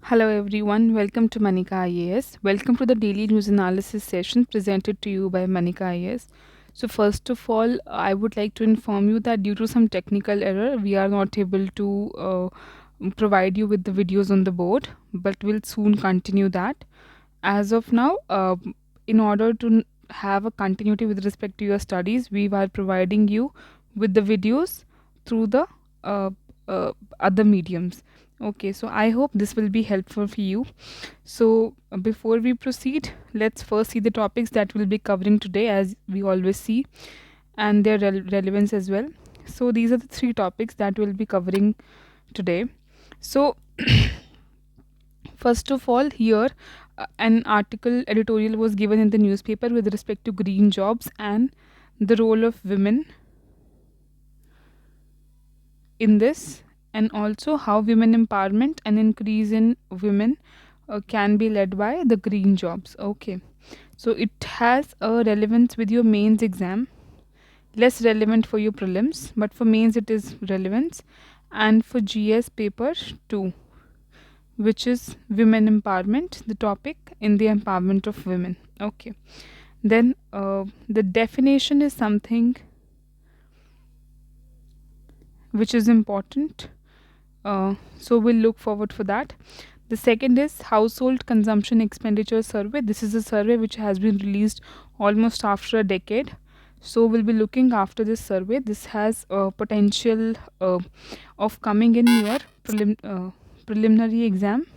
Hello everyone, welcome to Manika IAS. Welcome to the daily news analysis session presented to you by Manika IAS. So first of all, I would like to inform you that due to some technical error, we are not able to provide you with the videos on the board, but we'll soon continue that. As of now, in order to have a continuity with respect to your studies, we are providing you with the videos through the uh, other mediums. Okay, so I hope this will be helpful for you. So, before we proceed, let's first see the topics that we'll be covering today, as we always see, and their relevance as well. So, these are the three topics that we'll be covering today. So, first of all, here an article editorial was given in the newspaper with respect to green jobs and the role of women in this, and also how women empowerment and increase in women can be led by the green jobs. Okay, so it has a relevance with your mains exam, less relevant for your prelims, but for mains it is relevance, and for GS paper 2, which is women empowerment, the topic in the empowerment of women. Okay, then the definition is something which is important, so we'll look forward for that. The second is household consumption expenditure survey. This is a survey which has been released almost after a decade, so we'll be looking after this survey. This has a potential of coming in your preliminary exam,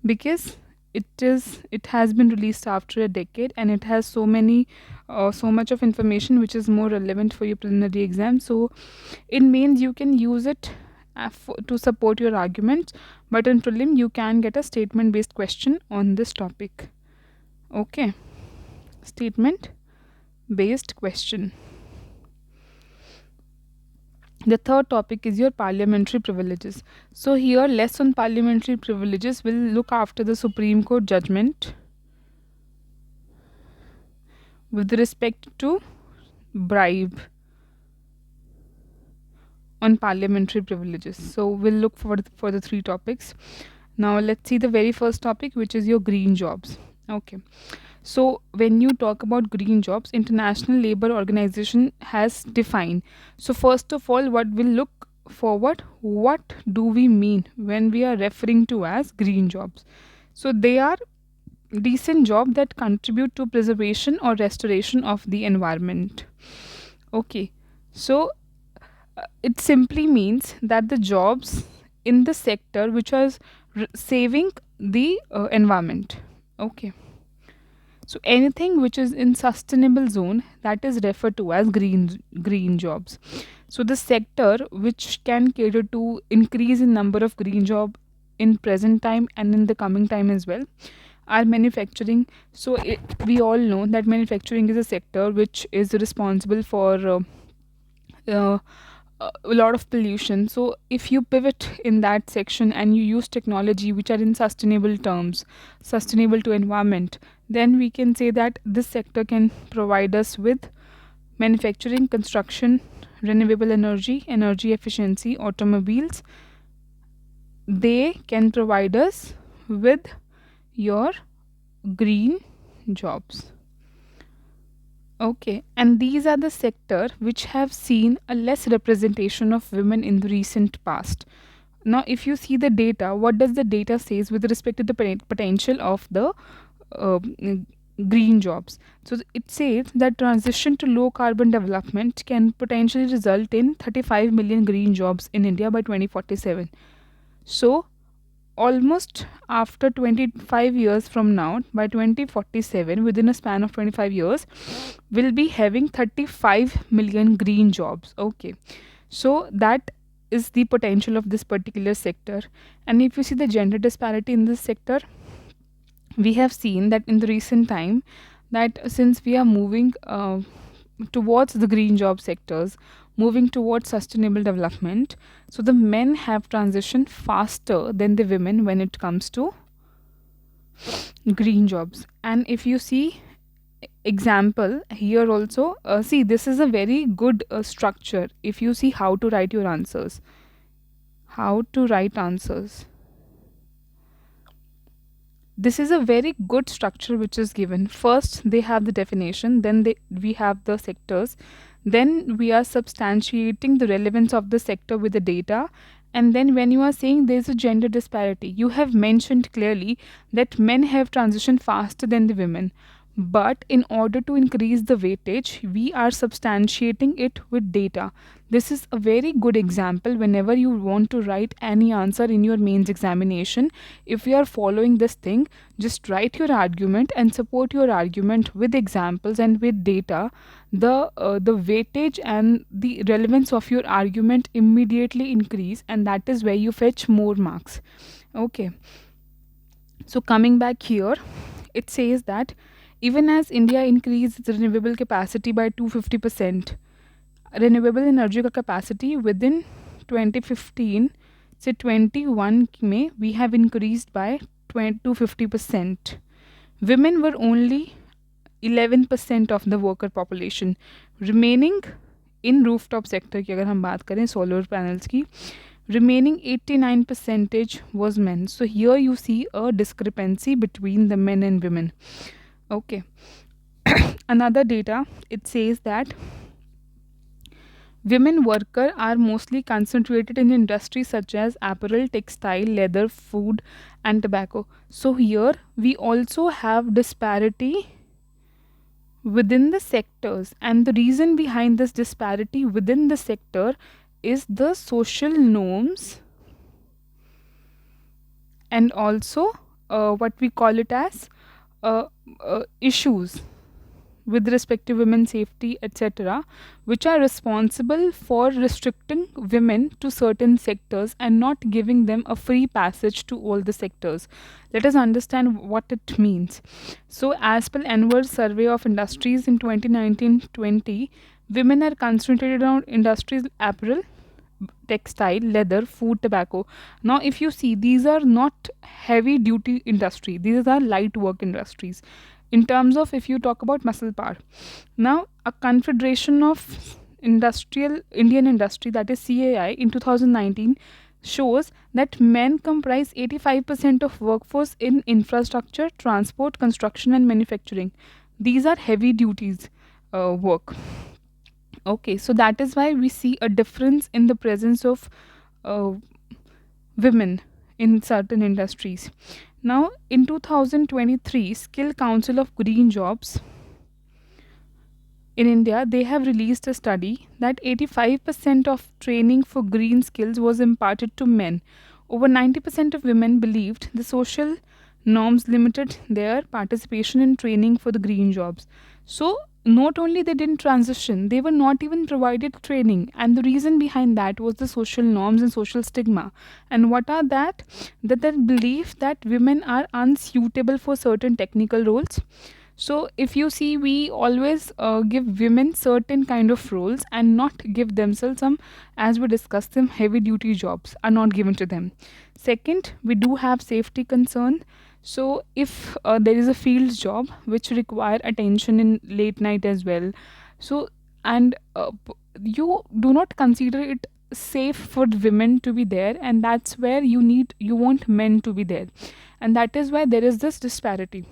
because it has been released after a decade, and it has so much of information which is more relevant for your preliminary exam. So in mains you can use it to support your arguments, but in prelim you can get a statement based question on this topic. Okay, statement based question. The third topic is your parliamentary privileges. So here, less on parliamentary privileges, will look after the Supreme Court judgment with respect to bribe on parliamentary privileges. So we'll look for the three topics. Now let's see the very first topic, which is your green jobs. Okay. So when you talk about green jobs, International Labour Organization has defined. So first of all, what we'll look forward, what do we mean when we are referring to as green jobs? So they are decent job that contribute to preservation or restoration of the environment. Okay. So it simply means that the jobs in the sector which was saving the environment. Okay, so anything which is in sustainable zone, that is referred to as green jobs. So the sector which can cater to increase in number of green job in present time and in the coming time as well are manufacturing. So we all know that manufacturing is a sector which is responsible for uh, a lot of pollution. So if you pivot in that section and you use technology which are in sustainable terms, sustainable to environment, then we can say that this sector can provide us with manufacturing, construction, renewable energy, energy efficiency, automobiles. They can provide us with your green jobs. Okay, and these are the sector which have seen a less representation of women in the recent past. Now, if you see the data, what does the data says with respect to the potential of the green jobs? So it says that transition to low carbon development can potentially result in 35 million green jobs in India by 2047. So almost after 25 years from now, by 2047, within a span of 25 years, we'll be having 35 million green jobs. Okay, so that is the potential of this particular sector. And if you see the gender disparity in this sector, we have seen that in the recent time, that since we are moving towards the green job sectors, moving towards sustainable development, so the men have transitioned faster than the women when it comes to green jobs. And if you see example here also, see, this is a very good structure. If you see how to write your answers, how to write answers. This is a very good structure which is given. First they have the definition, then we have the sectors, then we are substantiating the relevance of the sector with the data, and then when you are saying there's a gender disparity, you have mentioned clearly that men have transitioned faster than the women, but in order to increase the weightage we are substantiating it with data. This is a very good example whenever you want to write any answer in your mains examination. If you are following this thing, just write your argument and support your argument with examples and with data. The weightage and the relevance of your argument immediately increase, and that is where you fetch more marks. Okay, so coming back here, it says that even as India increased its renewable capacity by 250%, renewable energy का capacity within 2015 से 21 में we have increased by 250%. Women were only 11% of the worker population. Remaining in rooftop sector की अगर हम बात करें solar panels की, remaining 89% was men. So here you see a discrepancy between the men and women. Okay. Another data, it says that women workers are mostly concentrated in industries such as apparel, textile, leather, food, and tobacco. So here we also have disparity within the sectors, and the reason behind this disparity within the sector is the social norms and also what we call it as issues with respect to women's safety, etc., which are responsible for restricting women to certain sectors and not giving them a free passage to all the sectors. Let us understand what it means. So, as per annual survey of industries in 2019-20, women are concentrated on industries apparel, textile, leather, food, tobacco. Now, if you see, these are not heavy duty industry; these are light work industries. In terms of if you talk about muscle power, now a confederation of industrial Indian industry, that is CAI, in 2019 shows that men comprise 85% of workforce in infrastructure, transport, construction, and manufacturing. These are heavy duties work. Okay, so that is why we see a difference in the presence of uh, women in certain industries. Now, in 2023, Skill Council of Green Jobs in India, they have released a study that 85% of training for green skills was imparted to men. Over 90% of women believed the social norms limited their participation in training for the green jobs. So, not only they didn't transition, they were not even provided training, and the reason behind that was the social norms and social stigma. And what are that? That the belief that women are unsuitable for certain technical roles. So if you see, we always give women certain kind of roles and not give themselves some, as we discussed, them heavy duty jobs are not given to them. Second, we do have safety concern. So if there is a field job which require attention in late night as well, so and you do not consider it safe for women to be there, and that's where you want men to be there, and that is why there is this disparity.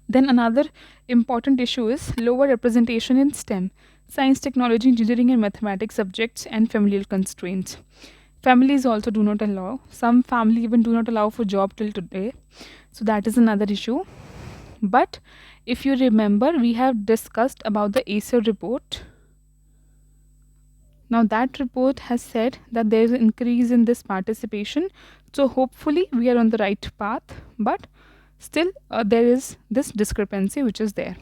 Then another important issue is lower representation in STEM, science, technology, engineering, and mathematics subjects, and familial constraints. Families also do not allow. Some family even do not allow for job till today. So that is another issue. But if you remember, we have discussed about the ACER report. Now that report has said that there is an increase in this participation. So hopefully we are on the right path. But still there is this discrepancy which is there.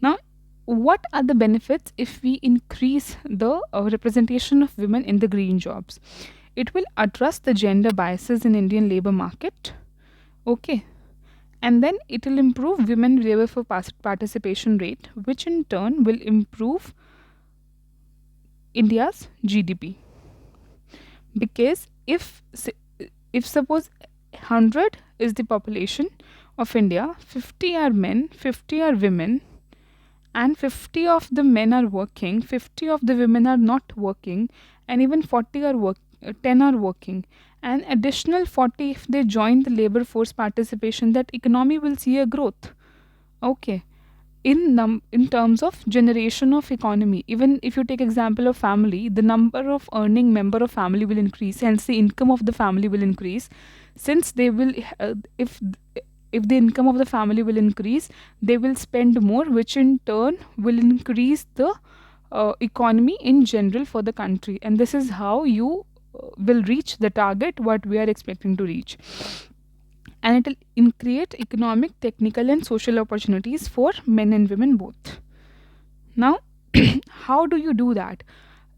Now, what are the benefits if we increase the representation of women in the green jobs? It will address the gender biases in Indian labor market. Okay, and then it will improve women labor for participation rate, which in turn will improve India's GDP. Because if suppose 100 is the population of India, 50 are men, 50 are women, and 50 of the men are working, 50 of the women are not working, and even 40 are 10 are working, and additional 40 if they join the labor force participation, that economy will see a growth. Okay. In terms of generation of economy, even if you take example of family, the number of earning member of family will increase, hence the income of the family will increase, since they will if the income of the family will increase, they will spend more, which in turn will increase the economy in general for the country, and this is how you will reach the target what we are expecting to reach, and it will create economic, technical, and social opportunities for men and women both. Now, how do you do that?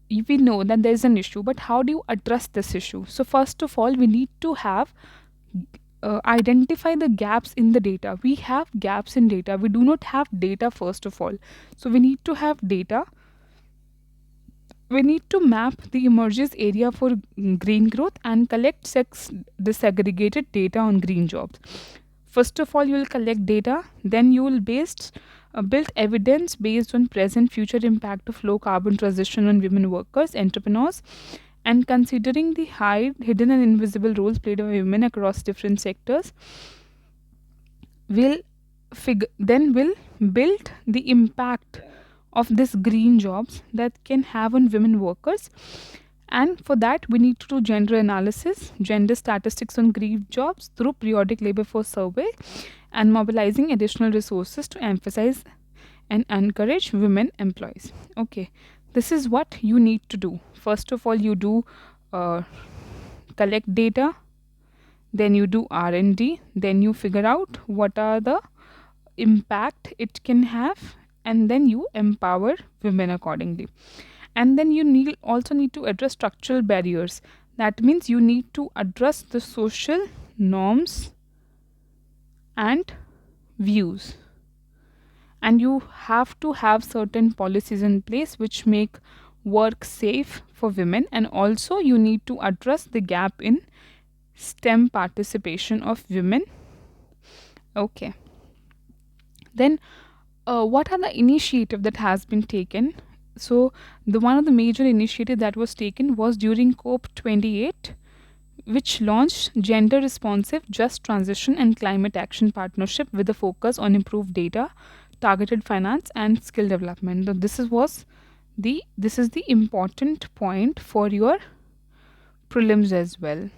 We know that there is an issue, but how do you address this issue? So, first of all, we need to have identify the gaps in the data. We have gaps in data. We do not have data, first of all. So, we need to have data. We need to map the emerges area for green growth and collect sex disaggregated data on green jobs. First of all, you will collect data, then you will build evidence based on present future impact of low carbon transition on women workers, entrepreneurs, and considering the high hidden and invisible roles played by women across different sectors, will will build the impact of this green jobs that can have on women workers, and for that we need to do gender analysis, gender statistics on green jobs through periodic labor force survey, and mobilizing additional resources to emphasize and encourage women employees. Okay, this is what you need to do. First of all, you do uh, collect data, then you do R&D, then you figure out what are the impact it can have, and then you empower women accordingly. And then you also need to address structural barriers. That means you need to address the social norms and views, and you have to have certain policies in place which make work safe for women, and also you need to address the gap in STEM participation of women. Okay, then what are the initiative that has been taken? So the one of the major initiative that was taken was during COP 28, which launched gender responsive just transition and climate action partnership with a focus on improved data, targeted finance, and skill development. Now, this is the important point for your prelims as well.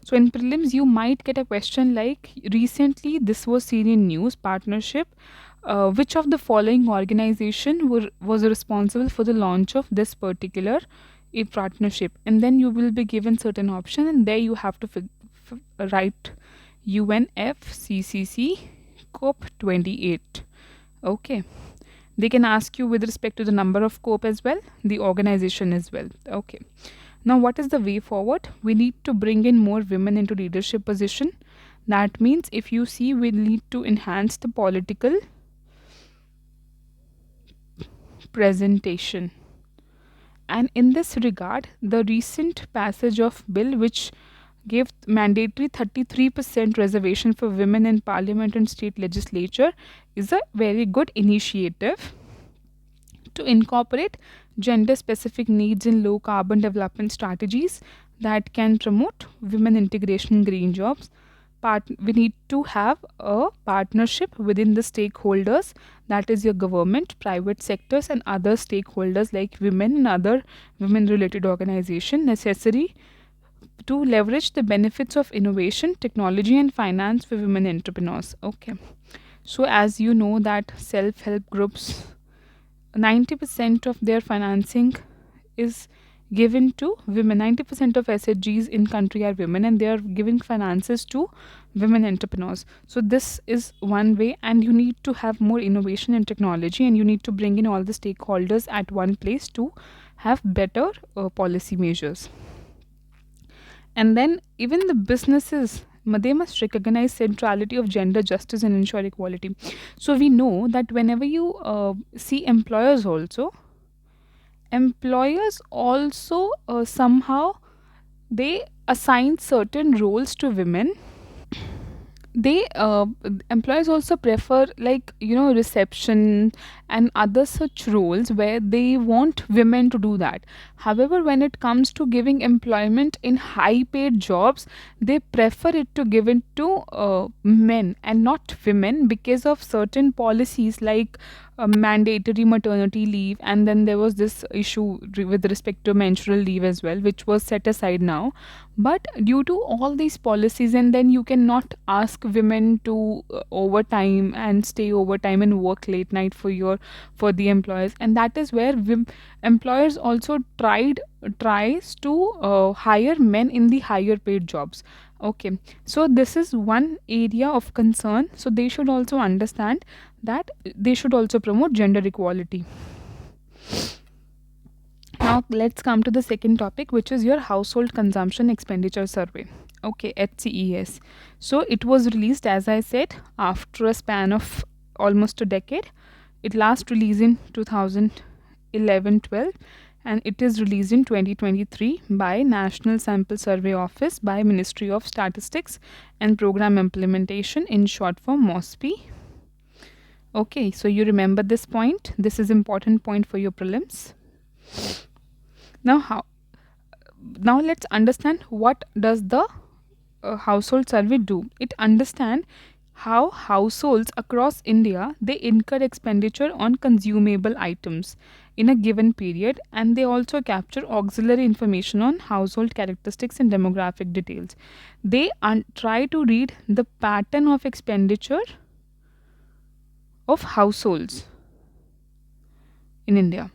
So in prelims, you might get a question like, recently this was seen in news partnership. Which of the following organization was responsible for the launch of this particular a partnership? And then you will be given certain option, and there you have to write UNFCCC COP 28. Okay. They can ask you with respect to the number of COP as well, the organization as well. Okay. Now, what is the way forward? We need to bring in more women into leadership position. That means, if you see, we need to enhance the political presentation. And in this regard, the recent passage of bill which gave mandatory 33% reservation for women in parliament and state legislature is a very good initiative to incorporate gender specific needs in low carbon development strategies that can promote women integration in green jobs. We need to have a partnership within the stakeholders, that is your government, private sectors, and other stakeholders like women and other women related organization necessary to leverage the benefits of innovation, technology, and finance for women entrepreneurs. Okay, so as you know that self-help groups, 90% of their financing is given to women. 90% of SHGs in country are women, and they are giving finances to women entrepreneurs. So this is one way, and you need to have more innovation and technology, and you need to bring in all the stakeholders at one place to have better policy measures. And then even the businesses, they must recognize centrality of gender justice and ensure equality. So we know that whenever you see employers also somehow they assign certain roles to women, they employers also prefer, like, reception and other such roles where they want women to do that. However, when it comes to giving employment in high paid jobs, they prefer it to give it to men and not women, because of certain policies like mandatory maternity leave, and then there was this issue with respect to menstrual leave as well, which was set aside now. But due to all these policies, and then you cannot ask women to overtime and stay overtime and work late night for the employers, and that is where employers also tries to hire men in the higher paid jobs. Okay, so this is one area of concern, so they should also understand that they should also promote gender equality. Now let's come to the second topic, which is your household consumption expenditure survey. Okay, HCES. So it was released, as I said, after a span of almost a decade. It last released in 2011-12, and it is released in 2023 by National Sample Survey Office by Ministry of Statistics and Program Implementation, in short for MOSPI. Okay, so you remember this point. This is important point for your prelims. Now now let's understand what does the household survey do. It understand how households across India, they incur expenditure on consumable items in a given period, and they also capture auxiliary information on household characteristics and demographic details. They try to read the pattern of expenditure of households in India.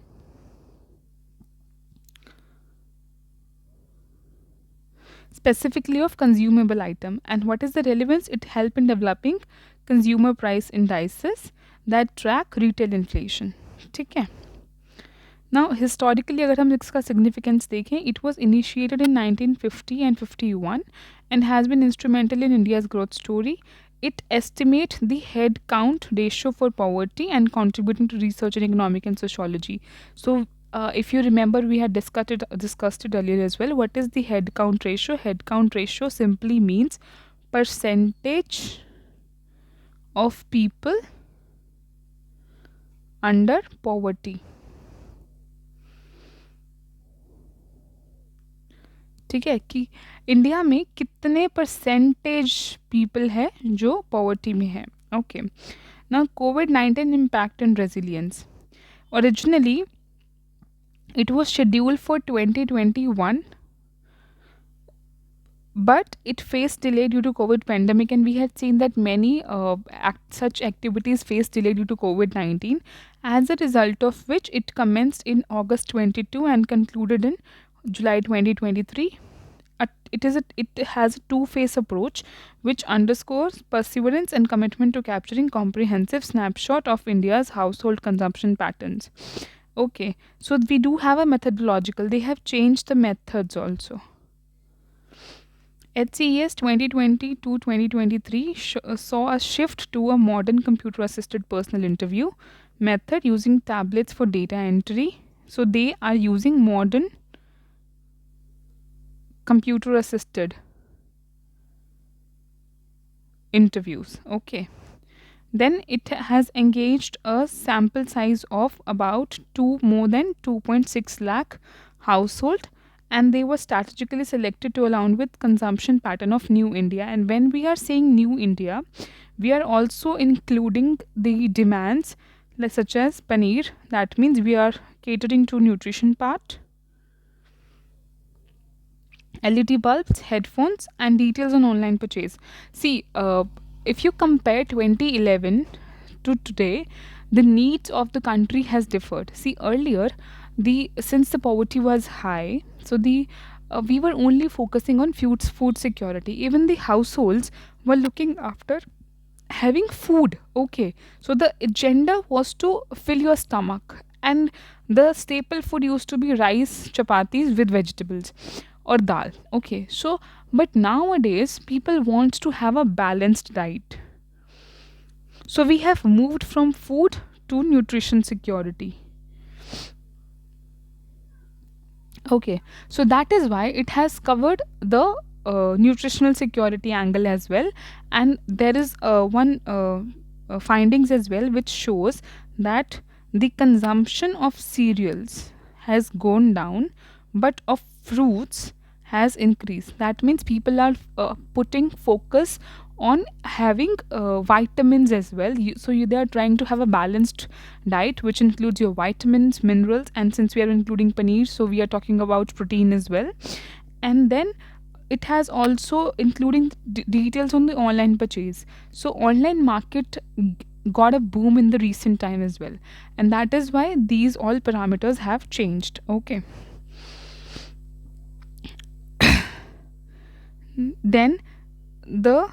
Specifically of consumable item, and what is the relevance? It help in developing consumer price indices that track retail inflation. ठीक है. Now historically अगर हम इसका significance देखें, it was initiated in 1950 and 51 and has been instrumental in India's growth story. It estimates the head count ratio for poverty and contributing to research in economic and sociology. So if you remember, we had discussed it earlier as well. What is the head count ratio? Head count ratio simply means percentage of people under poverty. ठीक है, कि India में कितने percentage people है जो poverty में है. Okay, now COVID-19 impact and resilience. Originally, it was scheduled for 2021, but it faced delay due to COVID pandemic, and we had seen that many such activities faced delay due to COVID-19, as a result of which it commenced in August 22 and concluded in July 2023. It has a two-phase approach which underscores perseverance and commitment to capturing comprehensive snapshot of India's household consumption patterns. Okay, so we do have a methodological. They have changed the methods also. HCES 2020 to 2023 saw a shift to a modern computer-assisted personal interview method using tablets for data entry. So they are using modern computer-assisted interviews. Okay. Then it has engaged a sample size of about more than 2.6 lakh household, and they were strategically selected to align with consumption pattern of New India. And when we are saying New India, we are also including the demands such as paneer. That means we are catering to nutrition part, LED bulbs, headphones, and details on online purchase. See, if you compare 2011 to today, the needs of the country has differed. See, earlier, since the poverty was high, so we were only focusing on food security. Even the households were looking after having food. Okay, so the agenda was to fill your stomach, and the staple food used to be rice, chapatis with vegetables or dal. Okay, so but nowadays people wants to have a balanced diet, so we have moved from food to nutrition security. Okay, so that is why it has covered the nutritional security angle as well. And there is one findings as well which shows that the consumption of cereals has gone down, but of fruits has increased. That means people are putting focus on having vitamins as well. They are trying to have a balanced diet which includes your vitamins, minerals, and since we are including paneer, so we are talking about protein as well. And then it has also including details on the online purchase. So online market got a boom in the recent time as well, and that is why these all parameters have changed. Okay. Then the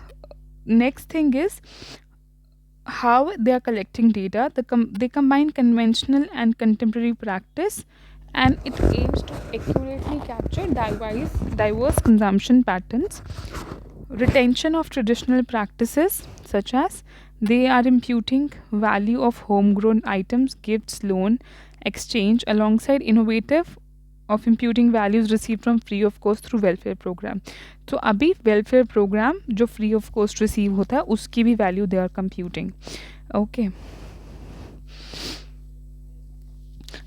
next thing is how they are collecting data. They combine conventional and contemporary practice, and it aims to accurately capture diverse consumption patterns. Retention of traditional practices, such as they are imputing value of homegrown items, gifts, loan, exchange, alongside innovative of imputing values received from free of cost through welfare program. तो अभी welfare program जो free of cost receive होता है उसकी भी value they are computing. Okay.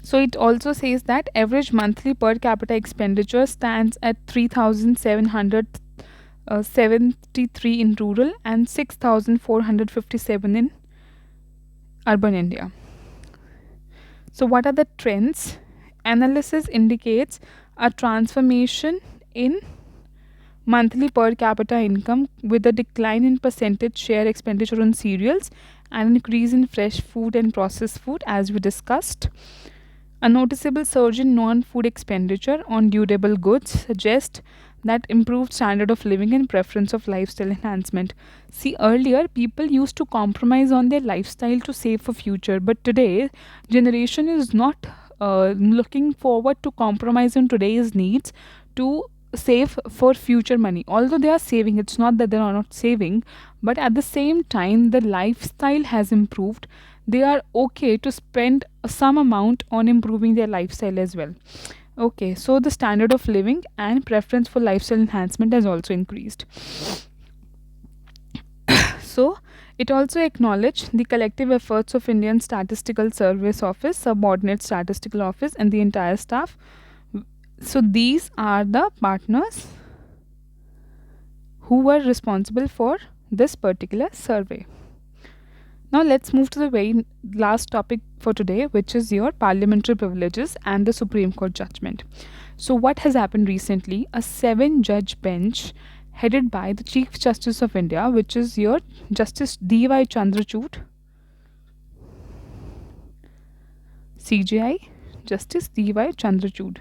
So it also says that average monthly per capita expenditure stands at 3,773 in rural and 6,457 in urban India. So what are the trends? Analysis indicates a transformation in monthly per capita income with a decline in percentage share expenditure on cereals and an increase in fresh food and processed food, as we discussed. A noticeable surge in non-food expenditure on durable goods suggests that improved standard of living and preference of lifestyle enhancement. See, earlier people used to compromise on their lifestyle to save for future, but today generation is not looking forward to compromise on today's needs to save for future money. Although they are saving, it's not that they are not saving, but at the same time the lifestyle has improved. They are okay to spend some amount on improving their lifestyle as well. Okay, so the standard of living and preference for lifestyle enhancement has also increased. So it also acknowledged the collective efforts of Indian Statistical Service Office, Subordinate Statistical Office, and the entire staff. So these are the partners who were responsible for this particular survey. Now let's move to the very last topic for today, which is your parliamentary privileges and the Supreme Court judgment. So what has happened recently? A 7-judge bench headed by the Chief Justice of India, which is your Justice D.Y. Chandrachud, CJI, Justice D.Y. Chandrachud,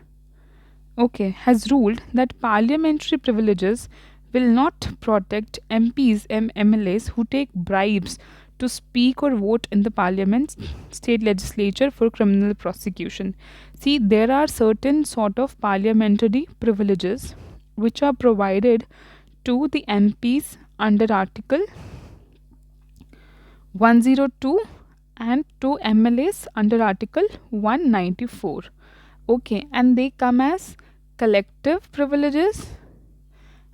okay, has ruled that parliamentary privileges will not protect MPs and MLAs who take bribes to speak or vote in the parliament, state legislature for criminal prosecution. See, there are certain sort of parliamentary privileges which are provided to the MPs under Article 102 and to MLAs under Article 194. Okay, and they come as collective privileges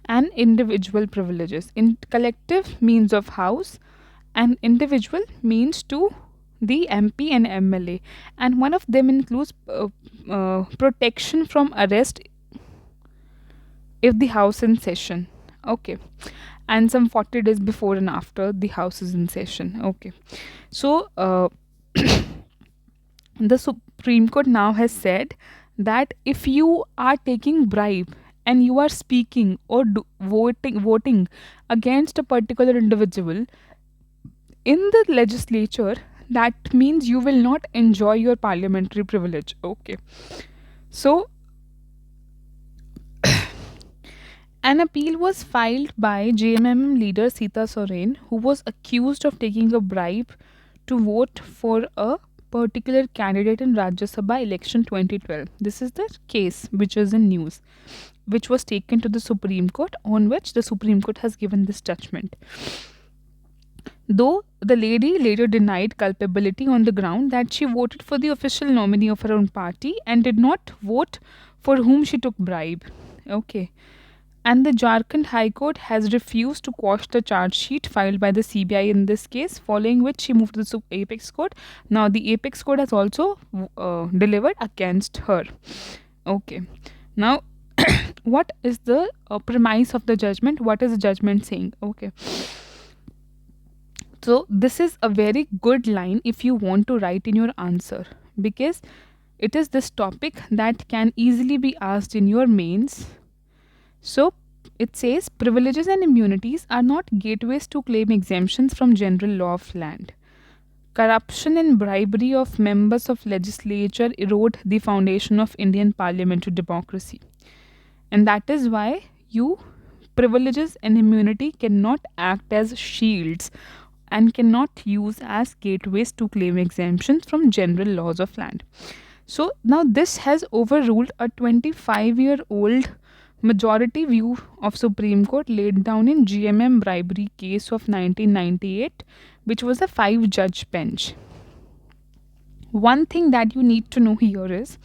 and individual privileges. In collective means of house, and individual means to the MP and MLA, and one of them includes protection from arrest if the house in session. Okay, and some 40 days before and after the house is in session. Okay, so the Supreme Court now has said that if you are taking bribe and you are speaking or voting against a particular individual in the legislature, that means you will not enjoy your parliamentary privilege. Okay, so an appeal was filed by JMM leader Sita Soren, who was accused of taking a bribe to vote for a particular candidate in Rajya Sabha election 2012. This is the case which is in news, which was taken to the Supreme Court, on which the Supreme Court has given this judgment. Though the lady later denied culpability on the ground that she voted for the official nominee of her own party and did not vote for whom she took bribe. Okay. And the Jharkhand High Court has refused to quash the charge sheet filed by the CBI in this case, following which she moved to the Apex Court. Now, the Apex Court has also delivered against her. Okay. Now, what is the premise of the judgment? What is the judgment saying? Okay. So, this is a very good line if you want to write in your answer, because it is this topic that can easily be asked in your mains. So, it says privileges and immunities are not gateways to claim exemptions from general law of land. Corruption and bribery of members of legislature erode the foundation of Indian parliamentary democracy. And that is why you privileges and immunity cannot act as shields and cannot use as gateways to claim exemptions from general laws of land. So now this has overruled a 25-year-old majority view of Supreme Court laid down in GMM bribery case of 1998, which was a 5-judge bench. One thing that you need to know here is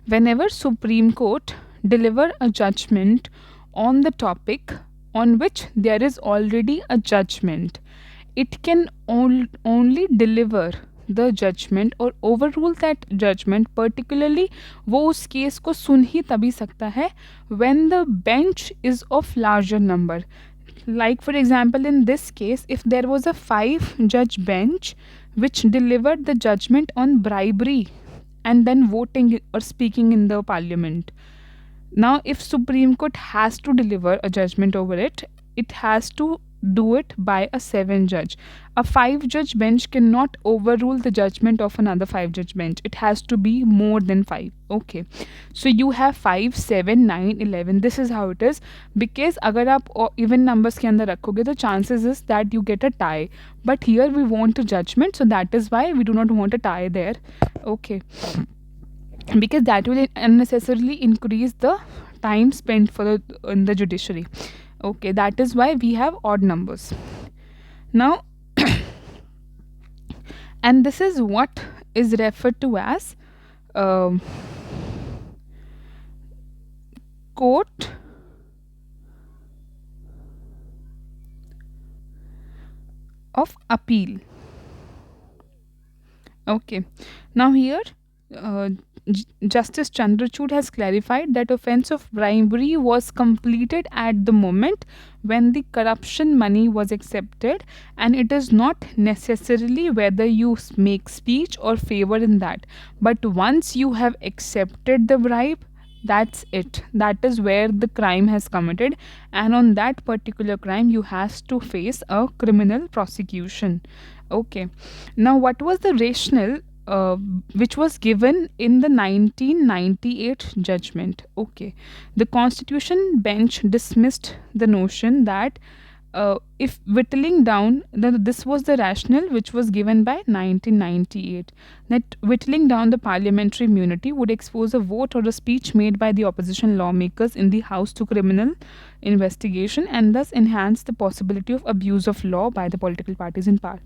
whenever Supreme Court deliver a judgment on the topic on which there is already a judgment, it can only deliver the judgment or overrule that judgment, particularly वो उस case को सुन ही तभी सकता है when the bench is of larger number. Like for example, in this case, if there was a 5-judge bench which delivered the judgment on bribery and then voting or speaking in the parliament. Now, if Supreme Court has to deliver a judgment over it, it has to do it by a 7-judge. A 5-judge bench cannot overrule the judgment of another 5-judge bench. It has to be more than 5. Okay. So you have 5, 7, 9, 11. This is how it is. Because अगर आप even numbers के अंदर रखोगे, the chances is that you get a tie. But here we want a judgment, so that is why we do not want a tie there. Okay. Because that will unnecessarily increase the time spent in the judiciary. Okay, that is why we have odd numbers. Now, and this is what is referred to as court of appeal. Okay, now here Justice Chandrachud has clarified that offence of bribery was completed at the moment when the corruption money was accepted, and it is not necessarily whether you make speech or favor in that, but once you have accepted the bribe, that's it. That is where the crime has committed, and on that particular crime you has to face a criminal prosecution. Okay, now what was the rationale which was given in the 1998 judgment? Okay, the Constitution bench dismissed the notion that if whittling down, this was the rationale which was given by 1998, that whittling down the parliamentary immunity would expose a vote or a speech made by the opposition lawmakers in the House to criminal investigation and thus enhance the possibility of abuse of law by the political parties in power.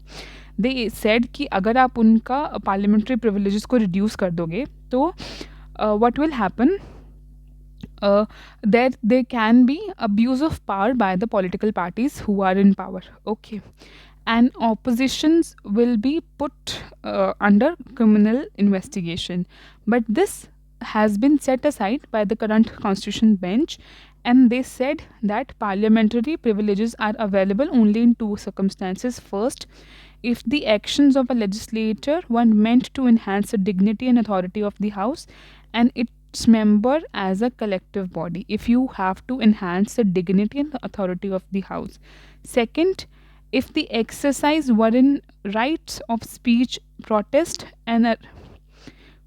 They said कि अगर आप उनका parliamentary privileges को reduce कर दोगे तो what will happen? There can be abuse of power by the political parties who are in power. Okay, and oppositions will be put under criminal investigation, but this has been set aside by the current constitution bench, and they said that parliamentary privileges are available only in 2 circumstances. First, if the actions of a legislator were meant to enhance the dignity and authority of the house and its member as a collective body, if you have to enhance the dignity and the authority of the house. Second, if the exercise were in rights of speech, protest and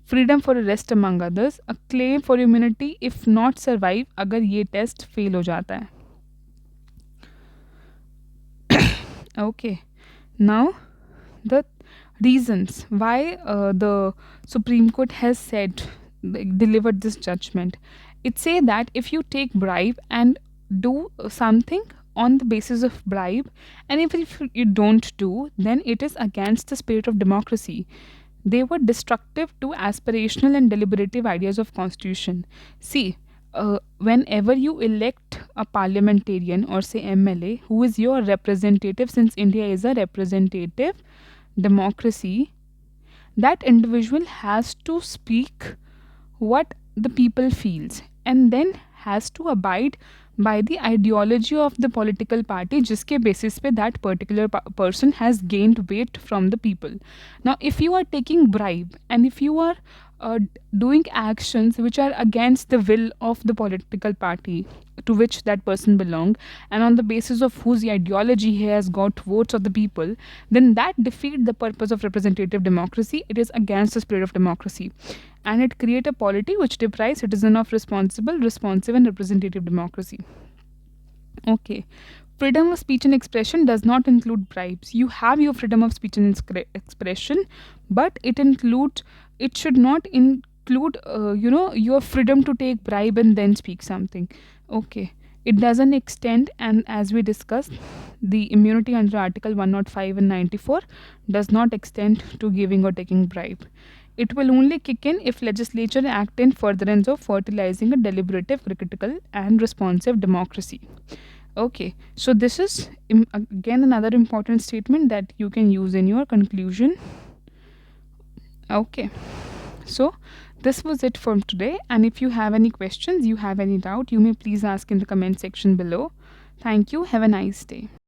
freedom for arrest among others, a claim for immunity if not survive अगर ये test fail हो जाता है. Okay, now the reasons why the Supreme Court has said delivered this judgment. It say that if you take bribe and do something on the basis of bribe, and if you don't do, then it is against the spirit of democracy. They were destructive to aspirational and deliberative ideas of constitution. See, whenever you elect a parliamentarian or say MLA who is your representative, since India is a representative democracy, that individual has to speak what the people feels and then has to abide by the ideology of the political party जिसके basis पे that particular person has gained weight from the people. Now if you are taking bribe and if you are doing actions which are against the will of the political party to which that person belong, and on the basis of whose ideology he has got votes of the people, then that defeat the purpose of representative democracy. It is against the spirit of democracy, and it create a polity which deprives citizen of responsible, responsive and representative democracy. Okay. Freedom of speech and expression does not include bribes. You have your freedom of speech and expression, but it should not include your freedom to take bribe and then speak something. Okay. It doesn't extend, and as we discussed, the immunity under Article 105 and 94 does not extend to giving or taking bribe. It will only kick in if legislature act in furtherance of fertilizing a deliberative, critical, and responsive democracy. Okay, so this is again another important statement that you can use in your conclusion. Okay, so this was it from today, and if you have any questions, you have any doubt, you may please ask in the comment section below. Thank you, have a nice day.